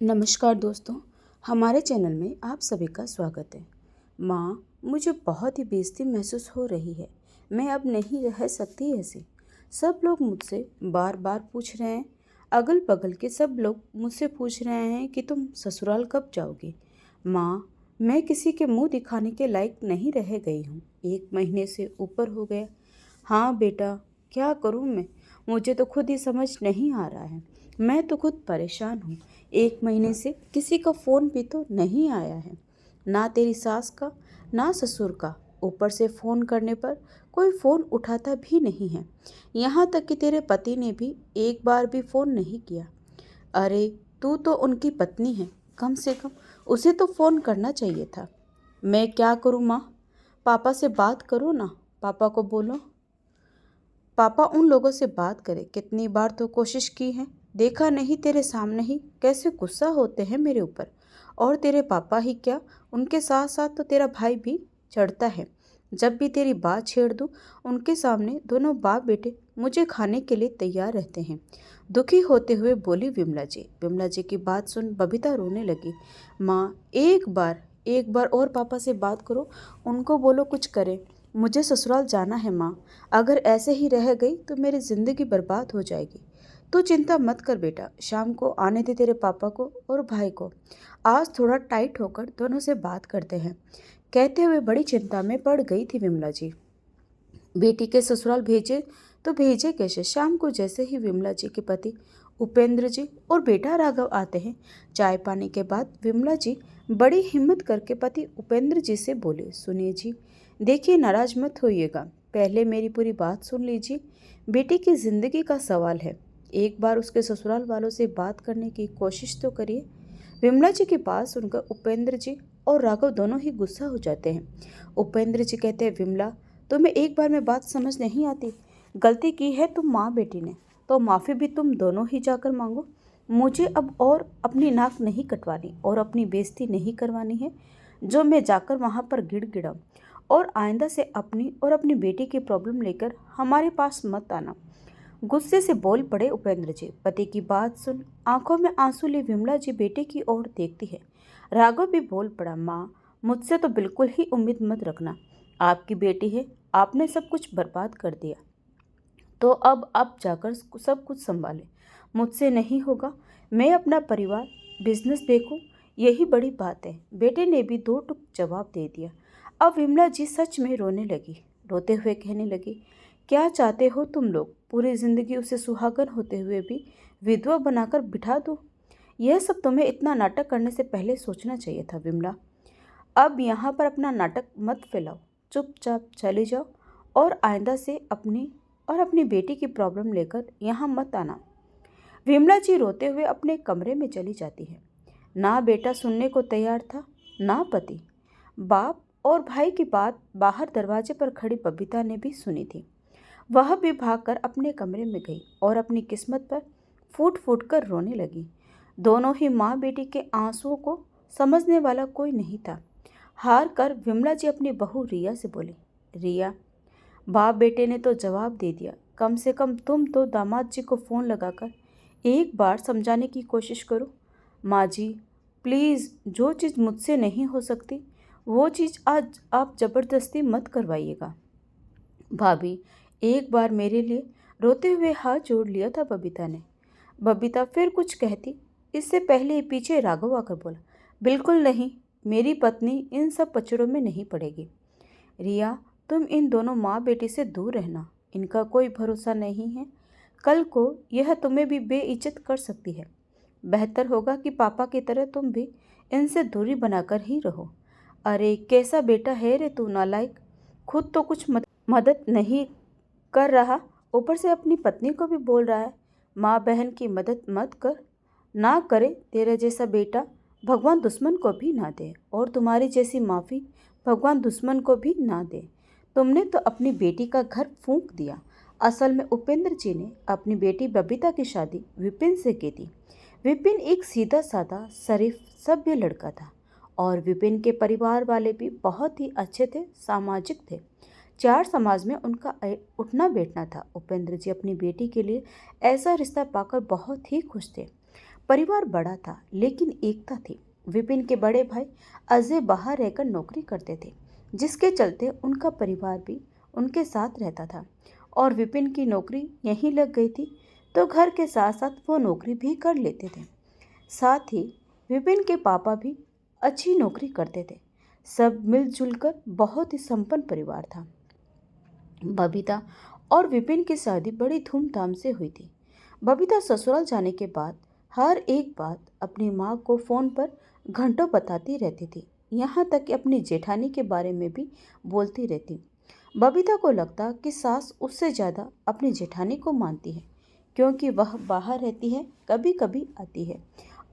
नमस्कार दोस्तों, हमारे चैनल में आप सभी का स्वागत है। माँ, मुझे बहुत ही बेइज्जती महसूस हो रही है। मैं अब नहीं रह सकती ऐसे। सब लोग मुझसे बार बार पूछ रहे हैं। अगल बगल के सब लोग मुझसे पूछ रहे हैं कि तुम ससुराल कब जाओगी। माँ, मैं किसी के मुंह दिखाने के लायक नहीं रह गई हूँ। 1 महीने से ऊपर हो गया। हाँ बेटा, क्या करूँ मैं? मुझे तो खुद ही समझ नहीं आ रहा है। मैं तो खुद परेशान हूँ। 1 महीने से किसी का फ़ोन भी तो नहीं आया है, ना तेरी सास का ना ससुर का। ऊपर से फ़ोन करने पर कोई फ़ोन उठाता भी नहीं है। यहाँ तक कि तेरे पति ने भी एक बार भी फ़ोन नहीं किया। अरे, तू तो उनकी पत्नी है, कम से कम उसे तो फ़ोन करना चाहिए था। मैं क्या करूँ माँ? पापा से बात करो ना। पापा को बोलो पापा उन लोगों से बात करें। कितनी बार तो कोशिश की है, देखा नहीं तेरे सामने ही कैसे गुस्सा होते हैं मेरे ऊपर। और तेरे पापा ही क्या, उनके साथ साथ तो तेरा भाई भी चढ़ता है। जब भी तेरी बात छेड़ दूँ उनके सामने दोनों बाप बेटे मुझे खाने के लिए तैयार रहते हैं। दुखी होते हुए बोली विमला जी। विमला जी की बात सुन बबीता रोने लगी। माँ, एक बार और पापा से बात करो, उनको बोलो कुछ करें। मुझे ससुराल जाना है माँ। अगर ऐसे ही रह गई तो मेरी ज़िंदगी बर्बाद हो जाएगी। तू चिंता मत कर बेटा, शाम को आने दे तेरे पापा को और भाई को। आज थोड़ा टाइट होकर दोनों से बात करते हैं। कहते हुए बड़ी चिंता में पड़ गई थी विमला जी। बेटी के ससुराल भेजे तो भेजे कैसे? शाम को जैसे ही विमला जी के पति उपेंद्र जी और बेटा राघव आते हैं, चाय पानी के बाद विमला जी बड़ी हिम्मत करके पति उपेंद्र जी से बोले, सुनिए जी, देखिए नाराज मत होइएगा, पहले मेरी पूरी बात सुन लीजिए। बेटी की जिंदगी का सवाल है, एक बार उसके ससुराल वालों से बात करने की कोशिश तो करिए। विमला जी की बात सुनकर उपेंद्र जी और राघव दोनों ही गुस्सा हो जाते हैं। उपेंद्र जी कहते हैं, विमला, तुम्हें एक बार में बात समझ नहीं आती? गलती की है तुम माँ बेटी ने, तो माफ़ी भी तुम दोनों ही जाकर मांगो। मुझे अब और अपनी नाक नहीं कटवानी और अपनी बेइज्जती नहीं करवानी है, जो मैं जाकर वहाँ पर गिड़गिड़ाऊँ। और आइंदा से अपनी और अपनी बेटी की प्रॉब्लम लेकर हमारे पास मत आना। गुस्से से बोल पड़े उपेंद्र जी। पति की बात सुन आंखों में आंसू ले विमला जी बेटे की ओर देखती है। राघव भी बोल पड़ा, माँ, मुझसे तो बिल्कुल ही उम्मीद मत रखना। आपकी बेटी है, आपने सब कुछ बर्बाद कर दिया, तो अब जाकर सब कुछ संभाले। मुझसे नहीं होगा। मैं अपना परिवार, बिजनेस देखूं, यही बड़ी बात है। बेटे ने भी दो टुक जवाब दे दिया। अब विमला जी सच में रोने लगी। रोते हुए कहने लगी, क्या चाहते हो तुम लोग? पूरी जिंदगी उसे सुहागन होते हुए भी विधवा बनाकर बिठा दो? यह सब तुम्हें इतना नाटक करने से पहले सोचना चाहिए था विमला। अब यहाँ पर अपना नाटक मत फैलाओ, चुपचाप चले जाओ और आइंदा से अपनी बेटी की प्रॉब्लम लेकर यहाँ मत आना। विमला जी रोते हुए अपने कमरे में चली जाती है। ना बेटा सुनने को तैयार था, ना पति। बाप और भाई की बात बाहर दरवाजे पर खड़ी बबीता ने भी सुनी थी। वह भी भागकर अपने कमरे में गई और अपनी किस्मत पर फूट फूट कर रोने लगी। दोनों ही माँ बेटी के आंसुओं को समझने वाला कोई नहीं था। हार कर विमला जी अपनी बहू रिया से बोली, रिया, बाप बेटे ने तो जवाब दे दिया, कम से कम तुम तो दामाद जी को फ़ोन लगाकर एक बार समझाने की कोशिश करो। माँ जी, प्लीज़, जो चीज़ मुझसे नहीं हो सकती वो चीज़ आज आप ज़बरदस्ती मत करवाइएगा। भाभी, एक बार मेरे लिए, रोते हुए हाथ जोड़ लिया था बबीता ने। बबीता फिर कुछ कहती, इससे पहले ही पीछे राघव आकर बोला, बिल्कुल नहीं, मेरी पत्नी इन सब पचड़ों में नहीं पड़ेगी। रिया, तुम इन दोनों माँ बेटी से दूर रहना, इनका कोई भरोसा नहीं है। कल को यह तुम्हें भी बेइज्जत कर सकती है। बेहतर होगा कि पापा की तरह तुम भी इनसे दूरी बनाकर ही रहो। अरे कैसा बेटा है रे तू, नालायक! खुद तो कुछ मदद नहीं कर रहा, ऊपर से अपनी पत्नी को भी बोल रहा है माँ बहन की मदद मत कर। ना करे तेरा जैसा बेटा भगवान दुश्मन को भी ना दे, और तुम्हारी जैसी माफ़ी भगवान दुश्मन को भी ना दे। तुमने तो अपनी बेटी का घर फूंक दिया। असल में उपेंद्र जी ने अपनी बेटी बबीता की शादी विपिन से की थी। विपिन एक सीधा साधा शरीफ सभ्य लड़का था और विपिन के परिवार वाले भी बहुत ही अच्छे थे, सामाजिक थे। चार समाज में उनका उठना बैठना था। उपेंद्र जी अपनी बेटी के लिए ऐसा रिश्ता पाकर बहुत ही खुश थे। परिवार बड़ा था लेकिन एकता थी। विपिन के बड़े भाई अजय बाहर रहकर नौकरी करते थे, जिसके चलते उनका परिवार भी उनके साथ रहता था। और विपिन की नौकरी यहीं लग गई थी, तो घर के साथ साथ वो नौकरी भी कर लेते थे। साथ ही विपिन के पापा भी अच्छी नौकरी करते थे। सब मिलजुल कर बहुत ही संपन्न परिवार था। बबीता और विपिन की शादी बड़ी धूमधाम से हुई थी। बबीता ससुराल जाने के बाद हर एक बात अपनी माँ को फ़ोन पर घंटों बताती रहती थी, यहाँ तक कि अपनी जेठानी के बारे में भी बोलती रहती। बबीता को लगता कि सास उससे ज़्यादा अपनी जेठानी को मानती है, क्योंकि वह बाहर रहती है, कभी कभी आती है।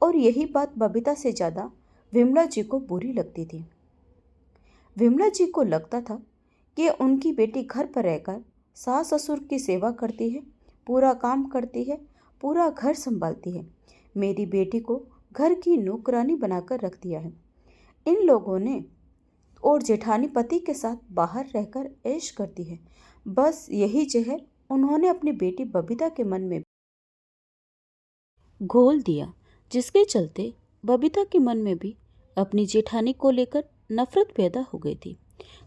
और यही बात बबीता से ज़्यादा विमला जी को बुरी लगती थी। विमला जी को लगता था कि उनकी बेटी घर पर रहकर सास ससुर की सेवा करती है, पूरा काम करती है, पूरा घर संभालती है। मेरी बेटी को घर की नौकरानी बनाकर रख दिया है इन लोगों ने। और जेठानी पति के साथ बाहर रहकर ऐश करती है। बस यही जहर उन्होंने अपनी बेटी बबीता के मन में घोल दिया, जिसके चलते बबीता के मन में भी अपनी जेठानी को लेकर नफरत पैदा हो गई थी।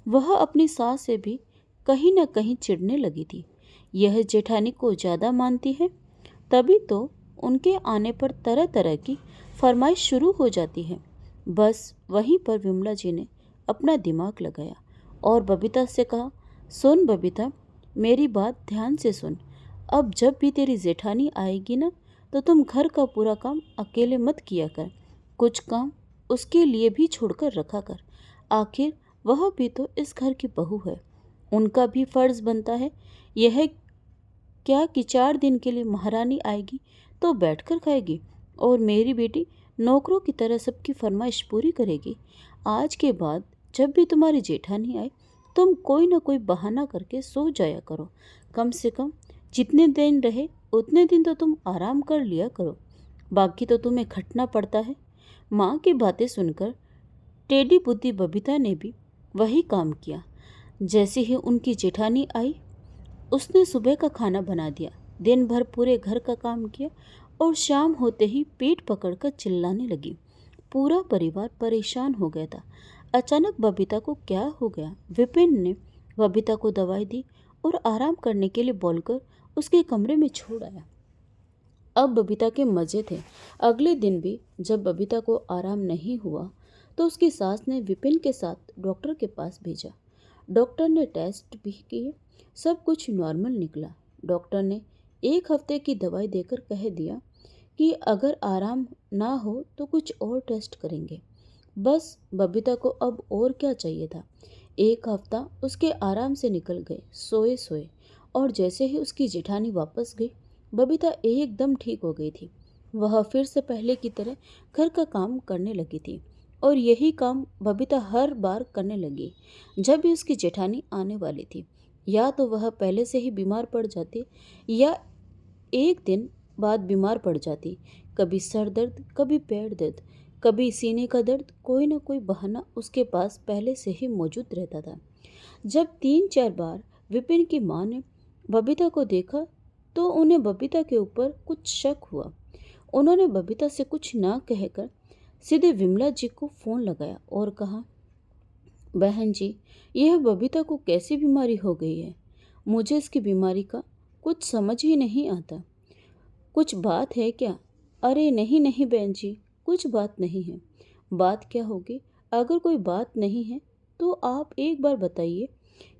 वह अपनी सास से भी कहीं न कहीं चिढ़ने लगी थी। यह जेठानी को ज़्यादा मानती है, तभी तो उनके आने पर तरह तरह की फरमाइश शुरू हो जाती है। बस वहीं पर विमला जी ने अपना दिमाग लगाया और बबीता से कहा, सुन बबीता, मेरी बात ध्यान से सुन। अब जब भी तेरी जेठानी आएगी ना, तो तुम घर का पूरा काम अकेले मत किया कर, कुछ काम उसके लिए भी छोड़कर रखा कर। आखिर वह भी तो इस घर की बहू है, उनका भी फर्ज बनता है। यह क्या कि 4 दिन के लिए महारानी आएगी तो बैठकर खाएगी और मेरी बेटी नौकरों की तरह सबकी फरमाइश पूरी करेगी। आज के बाद जब भी तुम्हारी जेठानी आए, तुम कोई ना कोई बहाना करके सो जाया करो। कम से कम जितने दिन रहे उतने दिन तो तुम आराम कर लिया करो, बाकी तो तुम्हें खटना पड़ता है। माँ की बातें सुनकर टेढ़ी बुद्धि बबीता ने भी वही काम किया। जैसे ही उनकी जेठानी आई, उसने सुबह का खाना बना दिया, दिन भर पूरे घर का काम किया और शाम होते ही पेट पकड़कर चिल्लाने लगी। पूरा परिवार परेशान हो गया था। अचानक बबीता को क्या हो गया? विपिन ने बबीता को दवाई दी और आराम करने के लिए बोलकर उसके कमरे में छोड़ आया। अब बबीता के मज़े थे। अगले दिन भी जब बबीता को आराम नहीं हुआ, तो उसकी सास ने विपिन के साथ डॉक्टर के पास भेजा। डॉक्टर ने टेस्ट भी किए, सब कुछ नॉर्मल निकला। डॉक्टर ने 1 हफ्ते की दवाई देकर कह दिया कि अगर आराम ना हो तो कुछ और टेस्ट करेंगे। बस बबीता को अब और क्या चाहिए था। 1 हफ्ता उसके आराम से निकल गए, सोए सोए। और जैसे ही उसकी जेठानी वापस गई, बबीता एकदम ठीक हो गई थी। वह फिर से पहले की तरह घर का काम करने लगी थी और यही काम बबीता हर बार करने लगी जब भी उसकी जेठानी आने वाली थी। या तो वह पहले से ही बीमार पड़ जाती या एक दिन बाद बीमार पड़ जाती। कभी सर दर्द, कभी पैर दर्द, कभी सीने का दर्द, कोई ना कोई बहाना उसके पास पहले से ही मौजूद रहता था। जब 3-4 बार विपिन की माँ ने बबीता को देखा, तो उन्हें बबीता के ऊपर कुछ शक हुआ। उन्होंने बबीता से कुछ ना कहकर सीधे विमला जी को फ़ोन लगाया और कहा, बहन जी, यह बबीता को कैसी बीमारी हो गई है? मुझे इसकी बीमारी का कुछ समझ ही नहीं आता। कुछ बात है क्या? अरे नहीं नहीं बहन जी, कुछ बात नहीं है। बात क्या होगी? अगर कोई बात नहीं है तो आप एक बार बताइए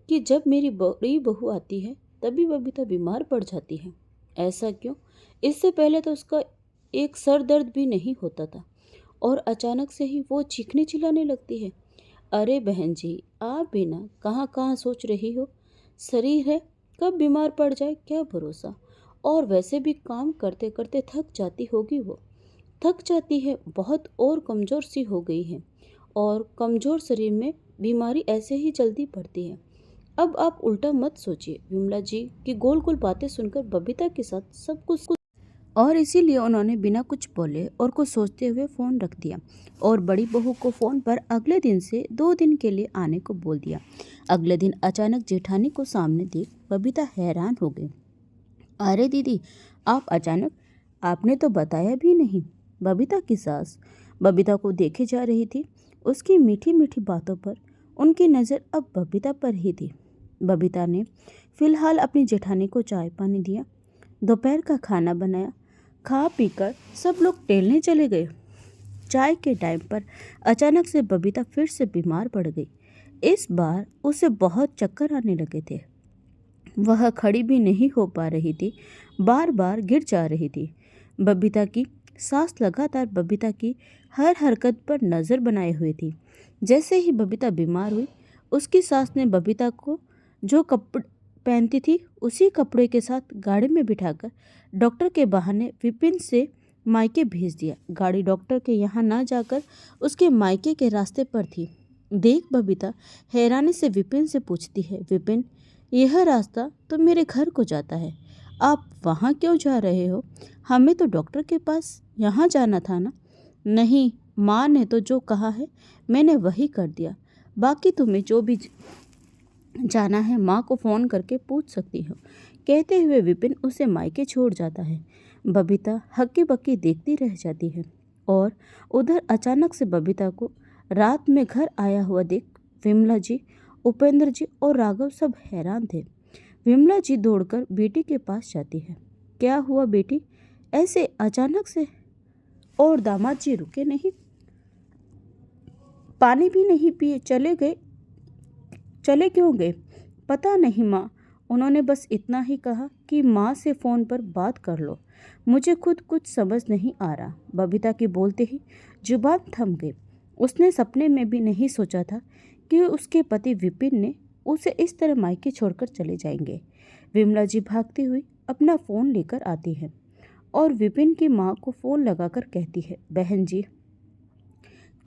कि जब मेरी बड़ी बहू आती है तभी बबीता बीमार पड़ जाती है। ऐसा क्यों? इससे पहले तो उसका एक सर दर्द भी नहीं होता था और अचानक से ही वो चीखने चिल्लाने लगती है। अरे बहन जी, आप भी ना कहाँ कहाँ सोच रही हो। शरीर है, कब बीमार पड़ जाए क्या भरोसा। और वैसे भी काम करते करते थक जाती होगी वो। थक जाती है बहुत और कमज़ोर सी हो गई है और कमज़ोर शरीर में बीमारी ऐसे ही जल्दी पड़ती है। अब आप उल्टा मत सोचिए। विमला जी की गोल गोल बातें सुनकर बबीता के साथ सब कुछ और इसीलिए उन्होंने बिना कुछ बोले और कुछ सोचते हुए फ़ोन रख दिया और बड़ी बहू को फ़ोन पर अगले दिन से 2 दिन के लिए आने को बोल दिया। अगले दिन अचानक जेठानी को सामने देख बबीता हैरान हो गई। अरे दीदी, आप अचानक, आपने तो बताया भी नहीं। बबीता की सास बबीता को देखे जा रही थी। उसकी मीठी मीठी बातों पर उनकी नज़र अब बबीता पर ही थी। बबीता ने फिलहाल अपनी जेठानी को चाय पानी दिया, दोपहर का खाना बनाया। खा पीकर सब लोग टहलने चले गए। चाय के टाइम पर अचानक से बबीता फिर से बीमार पड़ गई। इस बार उसे बहुत चक्कर आने लगे थे। वह खड़ी भी नहीं हो पा रही थी, बार बार गिर जा रही थी। बबीता की सास लगातार बबीता की हर हरकत पर नज़र बनाए हुए थी। जैसे ही बबीता बीमार हुई, उसकी सास ने बबीता को जो कपड़े पहनती थी उसी कपड़े के साथ गाड़ी में बिठाकर डॉक्टर के बहाने विपिन से मायके भेज दिया। गाड़ी डॉक्टर के यहाँ ना जाकर उसके मायके के रास्ते पर थी। देख बबीता हैरानी से विपिन से पूछती है, विपिन, यह रास्ता तो मेरे घर को जाता है, आप वहाँ क्यों जा रहे हो? हमें तो डॉक्टर के पास यहाँ जाना था ना। नहीं, माँ ने तो जो कहा है मैंने वही कर दिया। बाकी तुम्हें जो भी जाना है माँ को फ़ोन करके पूछ सकती हो। कहते हुए विपिन उसे मायके छोड़ जाता है। बबीता हक्की बक्की देखती रह जाती है और उधर अचानक से बबीता को रात में घर आया हुआ देख विमला जी, उपेंद्र जी और राघव सब हैरान थे। विमला जी दौड़कर बेटी के पास जाती है। क्या हुआ बेटी, ऐसे अचानक से? और दामाद जी रुके नहीं, पानी भी नहीं पिए चले गए? चले क्यों गए? पता नहीं माँ, उन्होंने बस इतना ही कहा कि माँ से फ़ोन पर बात कर लो। मुझे खुद कुछ समझ नहीं आ रहा। बबीता के बोलते ही जुबान थम गई। उसने सपने में भी नहीं सोचा था कि उसके पति विपिन ने उसे इस तरह मायके छोड़कर चले जाएंगे। विमला जी भागती हुई अपना फ़ोन लेकर आती है और विपिन की माँ को फ़ोन लगाकर कहती है, बहन जी,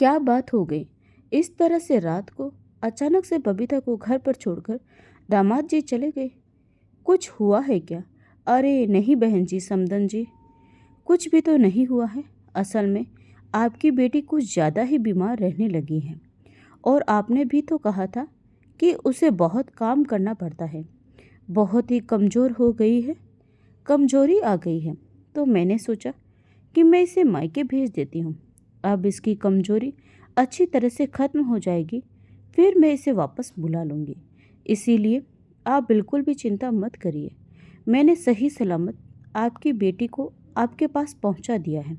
क्या बात हो गई? इस तरह से रात को अचानक से बबीता को घर पर छोड़कर दामाद जी चले गए? कुछ हुआ है क्या? अरे नहीं बहन जी, समदन जी, कुछ भी तो नहीं हुआ है। असल में आपकी बेटी कुछ ज़्यादा ही बीमार रहने लगी है और आपने भी तो कहा था कि उसे बहुत काम करना पड़ता है। बहुत ही कमज़ोर हो गई है, कमज़ोरी आ गई है, तो मैंने सोचा कि मैं इसे मायके भेज देती हूँ। अब इसकी कमज़ोरी अच्छी तरह से ख़त्म हो जाएगी, फिर मैं इसे वापस बुला लूँगी। इसीलिए आप बिल्कुल भी चिंता मत करिए। मैंने सही सलामत आपकी बेटी को आपके पास पहुँचा दिया है।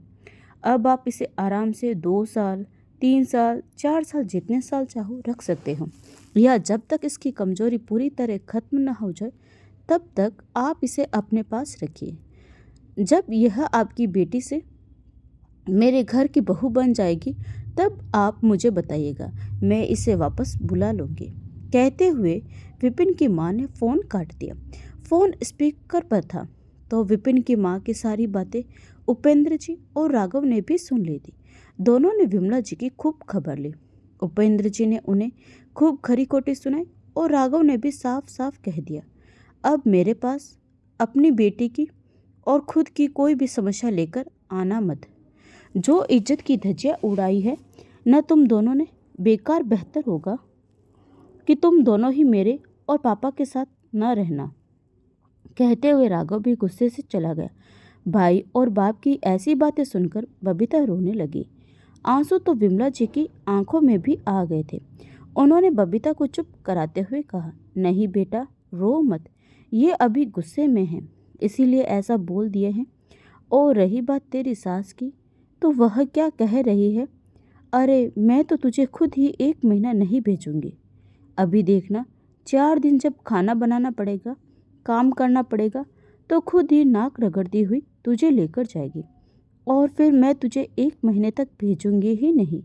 अब आप इसे आराम से 2 साल, 3 साल, 4 साल, जितने साल चाहो रख सकते हो, या जब तक इसकी कमज़ोरी पूरी तरह ख़त्म न हो जाए तब तक आप इसे अपने पास रखिए। जब यह आपकी बेटी से मेरे घर की बहू बन जाएगी तब आप मुझे बताइएगा, मैं इसे वापस बुला लूँगी। कहते हुए विपिन की माँ ने फ़ोन काट दिया। फ़ोन स्पीकर पर था तो विपिन की माँ की सारी बातें उपेंद्र जी और राघव ने भी सुन ली थी। दोनों ने विमला जी की खूब खबर ली। उपेंद्र जी ने उन्हें खूब खरी खोटी सुनाई और राघव ने भी साफ साफ कह दिया, अब मेरे पास अपनी बेटी की और खुद की कोई भी समस्या लेकर आना मत। जो इज्जत की धज्जियाँ उड़ाई है न तुम दोनों ने, बेकार, बेहतर होगा कि तुम दोनों ही मेरे और पापा के साथ न रहना। कहते हुए राघव भी गुस्से से चला गया। भाई और बाप की ऐसी बातें सुनकर बबीता रोने लगी। आंसू तो विमला जी की आंखों में भी आ गए थे। उन्होंने बबीता को चुप कराते हुए कहा, नहीं बेटा, रो मत, ये अभी गुस्से में है इसीलिए ऐसा बोल दिए हैं। और रही बात तेरी सास की, तो वह क्या कह रही है? अरे मैं तो तुझे खुद ही 1 महीना नहीं भेजूंगी। अभी देखना, 4 दिन जब खाना बनाना पड़ेगा, काम करना पड़ेगा, तो खुद ही नाक रगड़ती हुई तुझे लेकर जाएगी और फिर मैं तुझे 1 महीने तक भेजूंगी ही नहीं।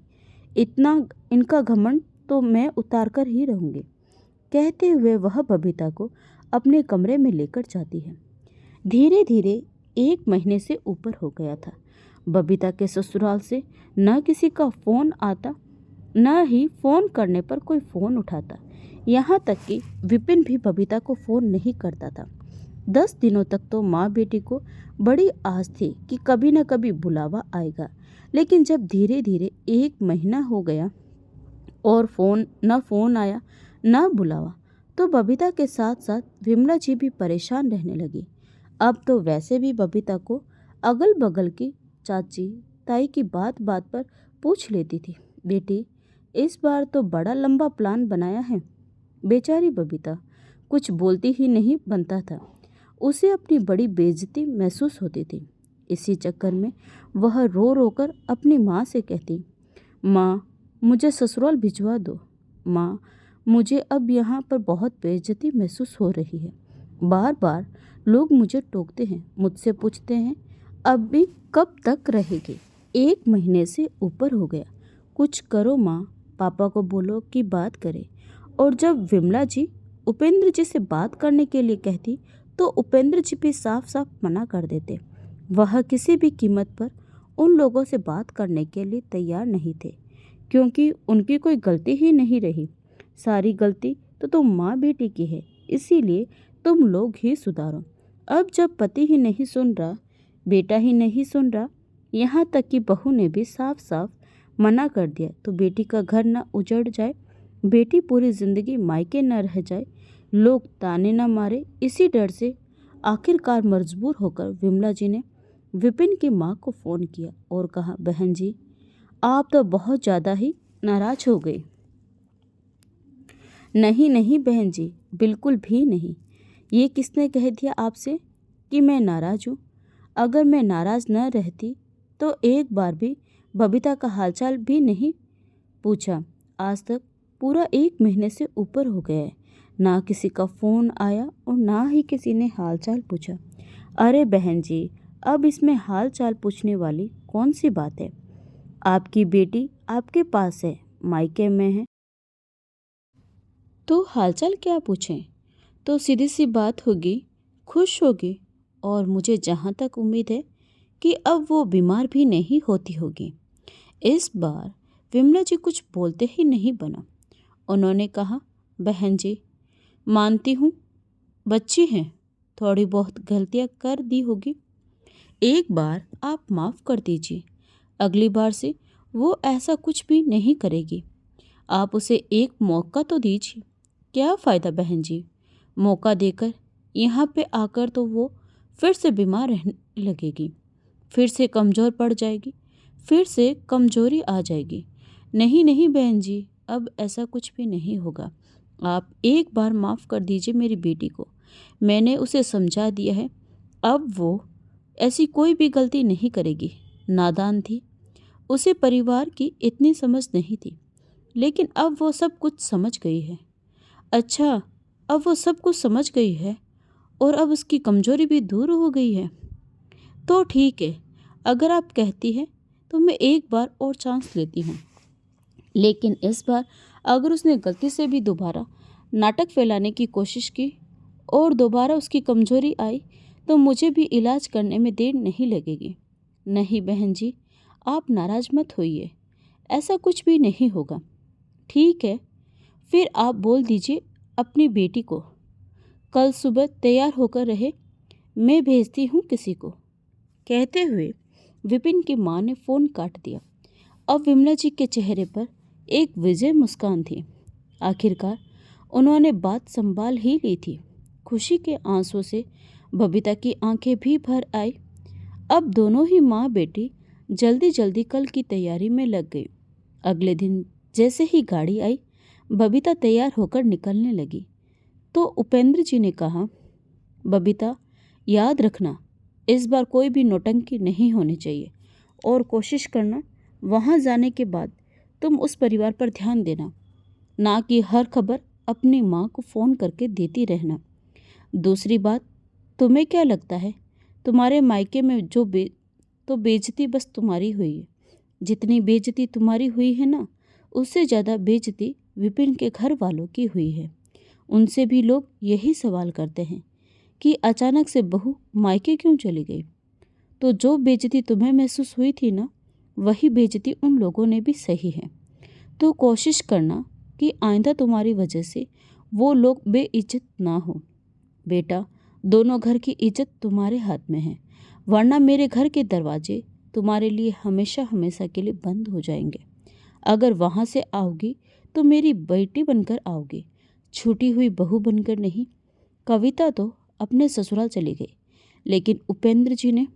इतना इनका घमंड तो मैं उतार कर ही रहूँगी। कहते हुए वह बबीता को अपने कमरे में लेकर जाती है। धीरे धीरे 1 महीने से ऊपर हो गया था। बबीता के ससुराल से न किसी का फ़ोन आता, न ही फ़ोन करने पर कोई फ़ोन उठाता। यहाँ तक कि विपिन भी बबीता को फ़ोन नहीं करता था। 10 दिनों तक तो माँ बेटी को बड़ी आस थी कि कभी न कभी बुलावा आएगा, लेकिन जब धीरे धीरे 1 महीना हो गया और फ़ोन आया न बुलावा, तो बबीता के साथ साथ विमला जी भी परेशान रहने लगी। अब तो वैसे भी बबीता को अगल बगल की चाची, ताई की बात बात पर पूछ लेती थी, बेटी इस बार तो बड़ा लंबा प्लान बनाया है। बेचारी बबीता कुछ बोलती ही नहीं बनता था। उसे अपनी बड़ी बेइज्जती महसूस होती थी। इसी चक्कर में वह रो रो कर अपनी माँ से कहती, माँ मुझे ससुराल भिजवा दो। माँ मुझे अब यहाँ पर बहुत बेइज्जती महसूस हो रही है। बार बार लोग मुझे टोकते हैं, मुझसे पूछते हैं अब भी कब तक रहेगी। 1 महीने से ऊपर हो गया। कुछ करो माँ, पापा को बोलो कि बात करें। और जब विमला जी उपेंद्र जी से बात करने के लिए कहती तो उपेंद्र जी भी साफ साफ मना कर देते। वह किसी भी कीमत पर उन लोगों से बात करने के लिए तैयार नहीं थे, क्योंकि उनकी कोई गलती ही नहीं रही। सारी गलती तो तुम माँ बेटी की है, इसीलिए तुम लोग ही सुधारो। अब जब पति ही नहीं सुन रहा, बेटा ही नहीं सुन रहा, यहाँ तक कि बहू ने भी साफ साफ मना कर दिया, तो बेटी का घर न उजड़ जाए, बेटी पूरी जिंदगी मायके न रह जाए, लोग ताने न मारे, इसी डर से आखिरकार मजबूर होकर विमला जी ने विपिन की माँ को फ़ोन किया और कहा, बहन जी आप तो बहुत ज़्यादा ही नाराज हो गई। नहीं नहीं बहन जी, बिल्कुल भी नहीं। ये किसने कह दिया आपसे कि मैं नाराज़ हूँ? अगर मैं नाराज़ न रहती तो एक बार भी बबीता का हालचाल भी नहीं पूछा। आज तक पूरा 1 महीने से ऊपर हो गया है, ना किसी का फ़ोन आया और ना ही किसी ने हालचाल पूछा। अरे बहन जी, अब इसमें हालचाल पूछने वाली कौन सी बात है? आपकी बेटी आपके पास है, मायके में है, तो हालचाल क्या पूछें? तो सीधी सी बात होगी, खुश होगी। और मुझे जहाँ तक उम्मीद है कि अब वो बीमार भी नहीं होती होगी। इस बार विमला जी कुछ बोलते ही नहीं बना। उन्होंने कहा, बहन जी मानती हूँ बच्ची हैं, थोड़ी बहुत गलतियाँ कर दी होगी, एक बार आप माफ़ कर दीजिए। अगली बार से वो ऐसा कुछ भी नहीं करेगी। आप उसे एक मौका तो दीजिए। क्या फ़ायदा बहन जी, मौका देकर यहाँ पे आकर तो वो फिर से बीमार रहने लगेगी, फिर से कमज़ोर पड़ जाएगी, फिर से कमज़ोरी आ जाएगी। नहीं नहीं बहन जी, अब ऐसा कुछ भी नहीं होगा। आप एक बार माफ़ कर दीजिए मेरी बेटी को। मैंने उसे समझा दिया है, अब वो ऐसी कोई भी गलती नहीं करेगी। नादान थी, उसे परिवार की इतनी समझ नहीं थी, लेकिन अब वो सब कुछ समझ गई है। अच्छा, अब वो सब कुछ समझ गई है और अब उसकी कमज़ोरी भी दूर हो गई है, तो ठीक है। अगर आप कहती हैं तो मैं एक बार और चांस लेती हूँ, लेकिन इस बार अगर उसने गलती से भी दोबारा नाटक फैलाने की कोशिश की और दोबारा उसकी कमज़ोरी आई तो मुझे भी इलाज करने में देर नहीं लगेगी। नहीं बहन जी, आप नाराज़ मत होइए, ऐसा कुछ भी नहीं होगा। ठीक है, फिर आप बोल दीजिए अपनी बेटी को कल सुबह तैयार होकर रहे, मैं भेजती हूँ किसी को। कहते हुए विपिन की माँ ने फ़ोन काट दिया। अब विमला जी के चेहरे पर एक विजय मुस्कान थी। आखिरकार उन्होंने बात संभाल ही ली थी। खुशी के आंसुओं से बबीता की आंखें भी भर आई। अब दोनों ही माँ बेटी जल्दी जल्दी कल की तैयारी में लग गई। अगले दिन जैसे ही गाड़ी आई, बबीता तैयार होकर निकलने लगी तो उपेंद्र जी ने कहा, बबीता याद रखना, इस बार कोई भी नौटंकी नहीं होनी चाहिए और कोशिश करना वहाँ जाने के बाद तुम उस परिवार पर ध्यान देना, ना कि हर खबर अपनी माँ को फ़ोन करके देती रहना। दूसरी बात, तुम्हें क्या लगता है तुम्हारे मायके में तो बेइज्जती बस तुम्हारी हुई है। जितनी बेइज्जती तुम्हारी हुई है ना, उससे ज़्यादा बेइज्जती विपिन के घर वालों की हुई है। उनसे भी लोग यही सवाल करते हैं कि अचानक से बहू मायके क्यों चली गई। तो जो बेइज्जती तुम्हें महसूस हुई थी ना, वही बेइज्जती उन लोगों ने भी सही है। तो कोशिश करना कि आइंदा तुम्हारी वजह से वो लोग बेइज्जत ना हो। बेटा, दोनों घर की इज्जत तुम्हारे हाथ में है, वरना मेरे घर के दरवाजे तुम्हारे लिए हमेशा हमेशा के लिए बंद हो जाएंगे। अगर वहाँ से आओगी तो मेरी बेटी बनकर आओगी, छूटी हुई बहू बनकर नहीं। कविता तो अपने ससुराल चली गई, लेकिन उपेंद्र जी ने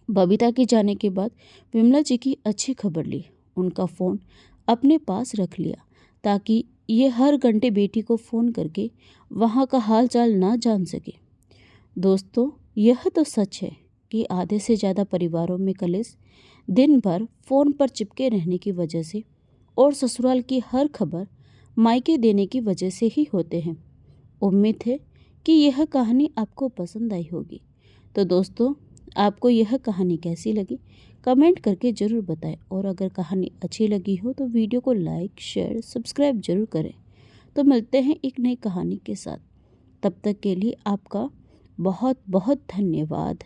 बबीता के जाने के बाद विमला जी की अच्छी खबर ली। उनका फ़ोन अपने पास रख लिया ताकि ये हर घंटे बेटी को फ़ोन करके वहाँ का हाल चाल ना जान सके। दोस्तों, यह तो सच है कि आधे से ज़्यादा परिवारों में कलेश दिन भर फ़ोन पर चिपके रहने की वजह से और ससुराल की हर खबर मायके देने की वजह से ही होते हैं। उम्मीद है कि यह कहानी आपको पसंद आई होगी। तो दोस्तों, आपको यह कहानी कैसी लगी कमेंट करके ज़रूर बताएं, और अगर कहानी अच्छी लगी हो तो वीडियो को लाइक शेयर सब्सक्राइब जरूर करें। तो मिलते हैं एक नई कहानी के साथ। तब तक के लिए आपका बहुत बहुत धन्यवाद।